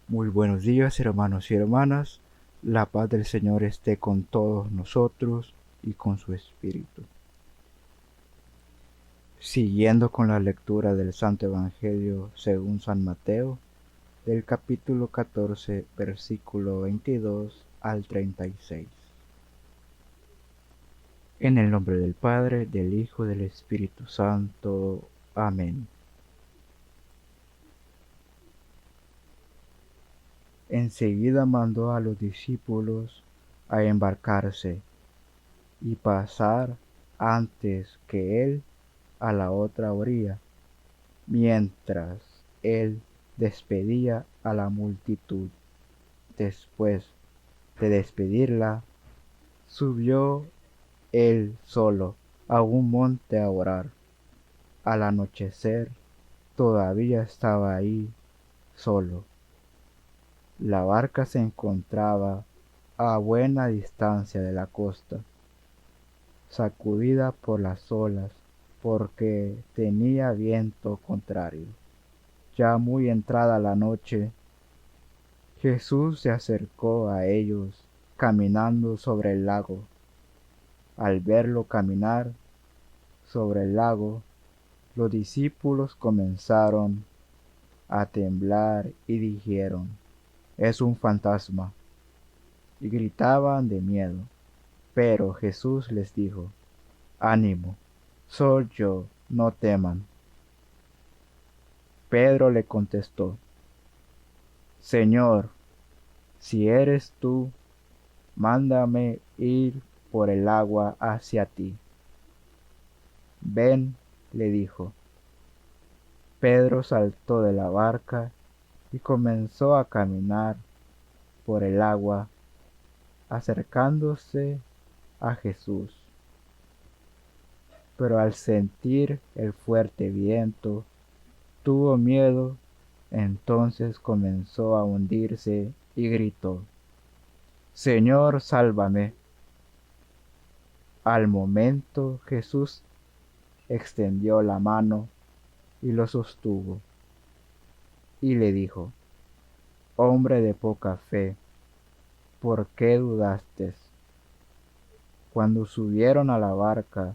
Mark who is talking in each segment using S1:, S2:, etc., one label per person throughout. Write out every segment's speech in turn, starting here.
S1: Muy buenos días, hermanos y hermanas. La paz del Señor esté con todos nosotros y con su Espíritu. Siguiendo con la lectura del Santo Evangelio según San Mateo, del capítulo 14, versículo 22 al 36. En el nombre del Padre, del Hijo y del Espíritu Santo. Amén. Enseguida mandó a los discípulos a embarcarse y pasar antes que él a la otra orilla, mientras él despedía a la multitud. Después de despedirla, subió él solo a un monte a orar. Al anochecer todavía estaba ahí solo. La barca se encontraba a buena distancia de la costa, sacudida por las olas, porque tenía viento contrario. Ya muy entrada la noche, Jesús se acercó a ellos caminando sobre el lago. Al verlo caminar sobre el lago, los discípulos comenzaron a temblar y dijeron: «Es un fantasma», y gritaban de miedo. Pero Jesús les dijo: «Ánimo, soy yo, no teman». Pedro le contestó: «Señor, si eres tú, mándame ir por el agua hacia ti». «Ven», le dijo. Pedro saltó de la barca y comenzó a caminar por el agua, acercándose a Jesús. Pero al sentir el fuerte viento, tuvo miedo. Entonces comenzó a hundirse y gritó: «Señor, sálvame». Al momento Jesús extendió la mano y lo sostuvo, y le dijo: «Hombre de poca fe, ¿por qué dudaste?». Cuando subieron a la barca,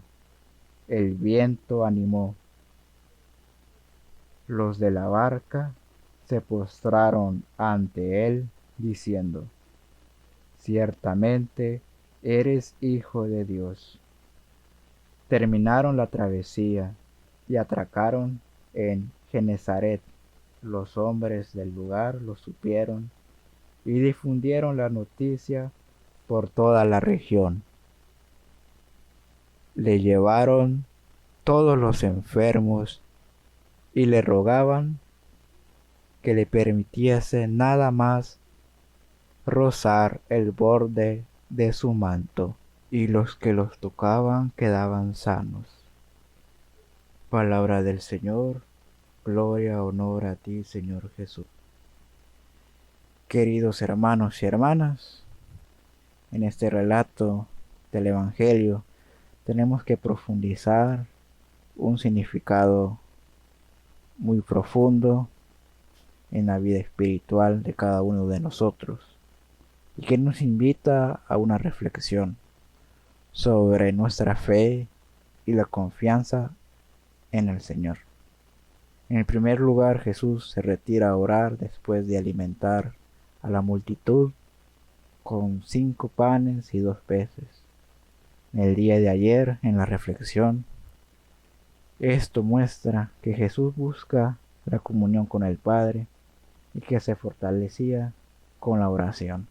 S1: el viento animó. Los de la barca se postraron ante él, diciendo: «Ciertamente eres Hijo de Dios». Terminaron la travesía y atracaron en Genesaret. Los hombres del lugar lo supieron y difundieron la noticia por toda la región. Le llevaron todos los enfermos y le rogaban que le permitiese nada más rozar el borde de su manto, y los que los tocaban quedaban sanos. Palabra del Señor. Gloria, honor a ti, Señor Jesús. Queridos hermanos y hermanas, en este relato del Evangelio tenemos que profundizar un significado muy profundo en la vida espiritual de cada uno de nosotros, y que nos invita a una reflexión sobre nuestra fe y la confianza en el Señor. En el primer lugar, Jesús se retira a orar después de alimentar a la multitud con 5 panes y 2 peces. En el día de ayer, en la reflexión, esto muestra que Jesús busca la comunión con el Padre y que se fortalecía con la oración.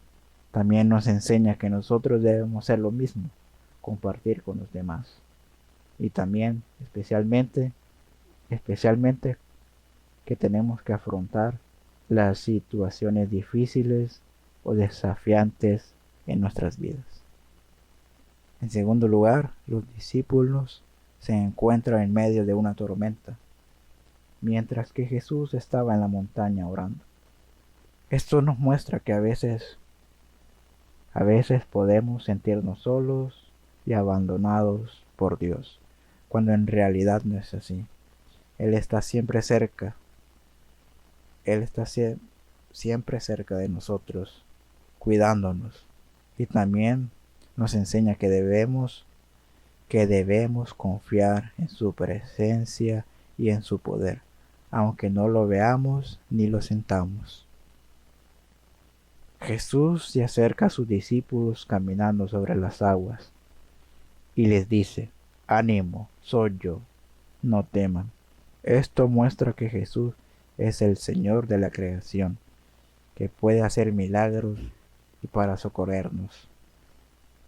S1: También nos enseña que nosotros debemos hacer lo mismo, compartir con los demás. Y también, especialmente que tenemos que afrontar las situaciones difíciles o desafiantes en nuestras vidas. En segundo lugar, los discípulos se encuentran en medio de una tormenta, mientras que Jesús estaba en la montaña orando. Esto nos muestra que a veces podemos sentirnos solos y abandonados por Dios, cuando en realidad no es así. Él está siempre cerca. Él está siempre cerca de nosotros, cuidándonos. Y también nos enseña que debemos confiar en su presencia y en su poder, aunque no lo veamos ni lo sintamos. Jesús se acerca a sus discípulos caminando sobre las aguas y les dice: ánimo, soy yo, no teman. Esto muestra que Jesús es el Señor de la creación, que puede hacer milagros y para socorrernos.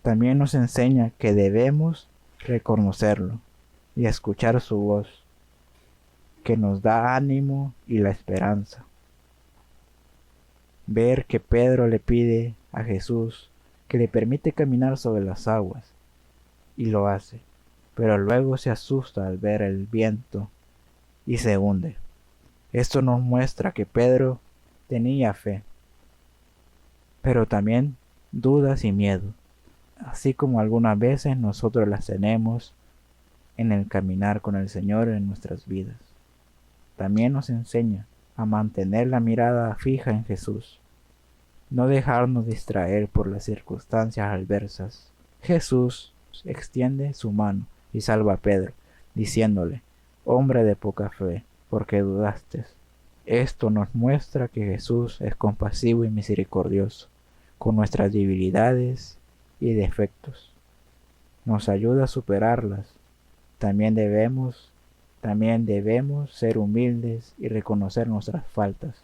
S1: También nos enseña que debemos reconocerlo y escuchar su voz, que nos da ánimo y la esperanza. Ver que Pedro le pide a Jesús que le permite caminar sobre las aguas, y lo hace, pero luego se asusta al ver el viento y se hunde. Esto nos muestra que Pedro tenía fe, pero también dudas y miedo, así como algunas veces nosotros las tenemos en el caminar con el Señor en nuestras vidas. También nos enseña a mantener la mirada fija en Jesús, no dejarnos distraer por las circunstancias adversas. Jesús extiende su mano y salva a Pedro, diciéndole: hombre de poca fe, ¿por qué dudaste? Esto nos muestra que Jesús es compasivo y misericordioso con nuestras debilidades y defectos. Nos ayuda a superarlas. También debemos ser humildes y reconocer nuestras faltas,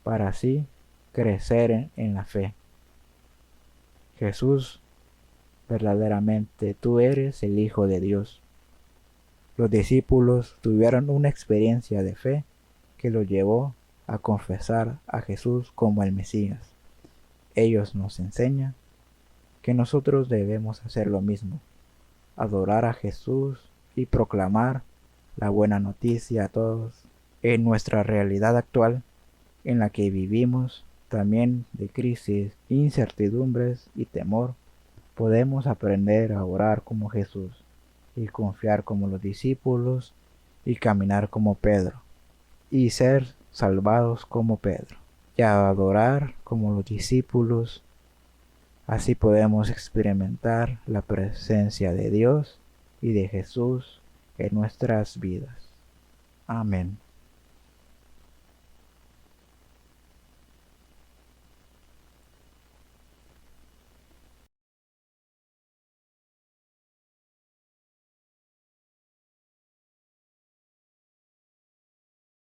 S1: para así crecer en la fe. Jesús, verdaderamente tú eres el Hijo de Dios. Los discípulos tuvieron una experiencia de fe que los llevó a confesar a Jesús como el Mesías. Ellos nos enseñan que nosotros debemos hacer lo mismo, adorar a Jesús y proclamar la buena noticia a todos. En nuestra realidad actual, en la que vivimos también de crisis, incertidumbres y temor, podemos aprender a orar como Jesús y confiar como los discípulos y caminar como Pedro y ser salvados como Pedro y a adorar como los discípulos. Así podemos experimentar la presencia de Dios y de Jesús en nuestras vidas. Amén.